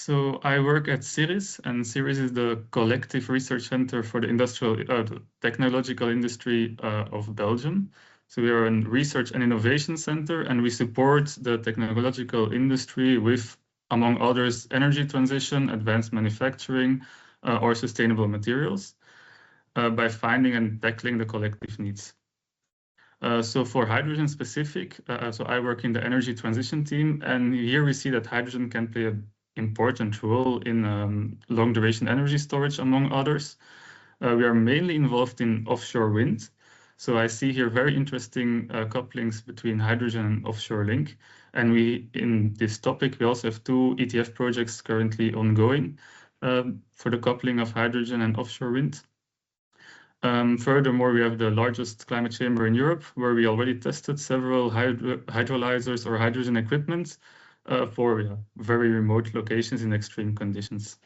So I work at Sirris, and Sirris is the collective research center for the technological industry of Belgium. So we are a research and innovation center, and we support the technological industry with, among others, energy transition, advanced manufacturing, or sustainable materials by finding and tackling the collective needs. So for hydrogen specific, so I work in the energy transition team, and here we see that hydrogen can play an important role in long duration energy storage, among others. We are mainly involved in offshore wind. So I see here very interesting couplings between hydrogen and offshore link. And in this topic, we also have 2 ETF projects currently ongoing for the coupling of hydrogen and offshore wind. Furthermore, we have the largest climate chamber in Europe, where we already tested several hydrolyzers or hydrogen equipment for very remote locations in extreme conditions.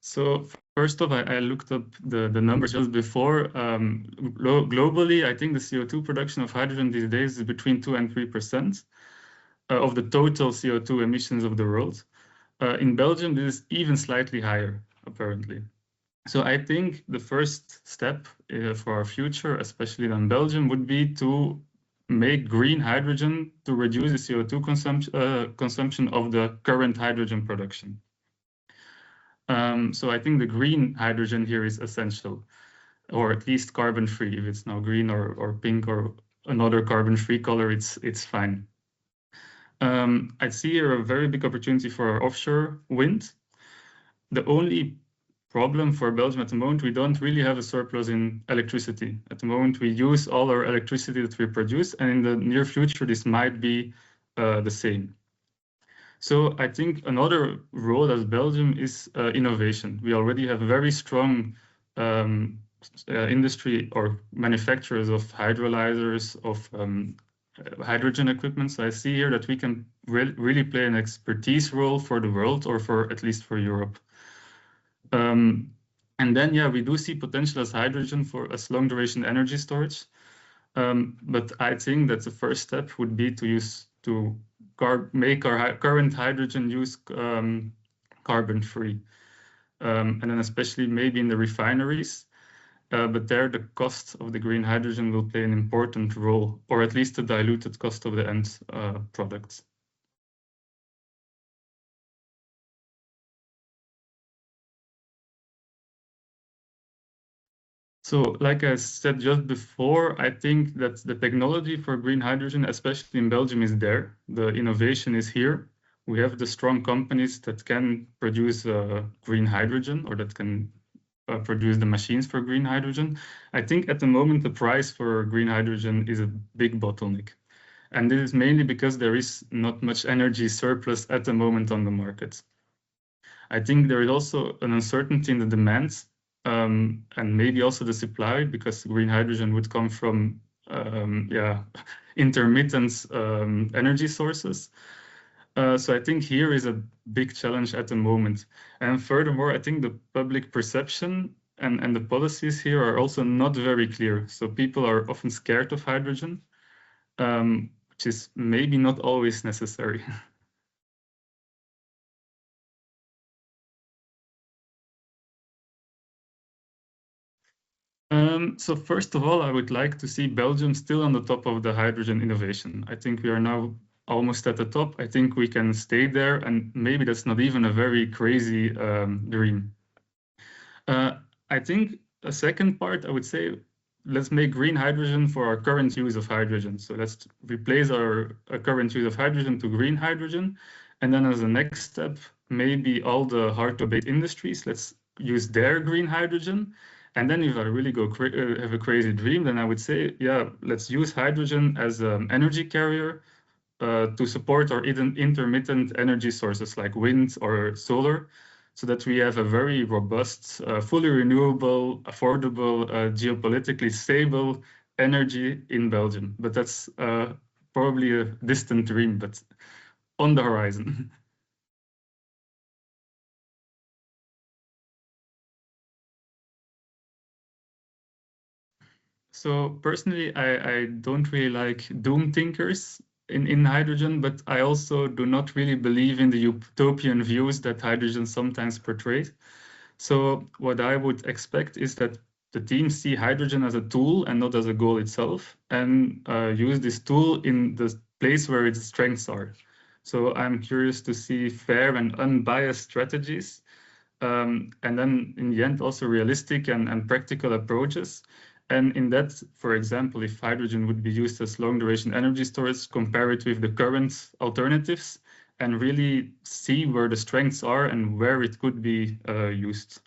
So first off, I looked up the numbers just before. Globally, I think the CO2 production of hydrogen these days is between 2 and 3% of the total CO2 emissions of the world. In Belgium, this is even slightly higher, apparently. So I think the first step for our future, especially in Belgium, would be to make green hydrogen to reduce the CO2 consumption of the current hydrogen production. So I think the green hydrogen here is essential, or at least carbon-free. If it's now green or pink or another carbon-free color, it's fine. I see here a very big opportunity for offshore wind. The only problem for Belgium at the moment, we don't really have a surplus in electricity. At the moment, we use all our electricity that we produce, and in the near future, this might be the same. So I think another role as Belgium is innovation. We already have very strong industry or manufacturers of hydrolyzers, of hydrogen equipment. So I see here that we can really play an expertise role for the world, or for at least for Europe. And then, yeah, we do see potential as hydrogen as long duration energy storage. But I think that the first step would be to make our current hydrogen use carbon-free. And then especially maybe in the refineries. But there, the cost of the green hydrogen will play an important role, or at least the diluted cost of the end product. So like I said just before, I think that the technology for green hydrogen, especially in Belgium, is there. The innovation is here. We have the strong companies that can produce green hydrogen, or that can produce the machines for green hydrogen. I think at the moment, the price for green hydrogen is a big bottleneck. And this is mainly because there is not much energy surplus at the moment on the market. I think there is also an uncertainty in the demand, and maybe also the supply, because green hydrogen would come from intermittent energy sources. So I think here is a big challenge at the moment. And furthermore, I think the public perception and the policies here are also not very clear. So people are often scared of hydrogen, which is maybe not always necessary. So first of all, I would like to see Belgium still on the top of the hydrogen innovation. I think we are now almost at the top. I think we can stay there, and maybe that's not even a very crazy dream. I think a second part, I would say, let's make green hydrogen for our current use of hydrogen. So let's replace our current use of hydrogen to green hydrogen. And then as a next step, maybe all the hard-to-abate industries, let's use their green hydrogen. And then if I really have a crazy dream, then I would say, yeah, let's use hydrogen as an energy carrier to support our intermittent energy sources like wind or solar, so that we have a very robust, fully renewable, affordable, geopolitically stable energy in Belgium. But that's probably a distant dream, but on the horizon. So personally, I don't really like doom thinkers in hydrogen, but I also do not really believe in the utopian views that hydrogen sometimes portrays. So what I would expect is that the team see hydrogen as a tool and not as a goal itself, and use this tool in the place where its strengths are. So I'm curious to see fair and unbiased strategies, and then in the end also realistic and practical approaches. And in that, for example, if hydrogen would be used as long duration energy storage, compare it with the current alternatives and really see where the strengths are and where it could be used.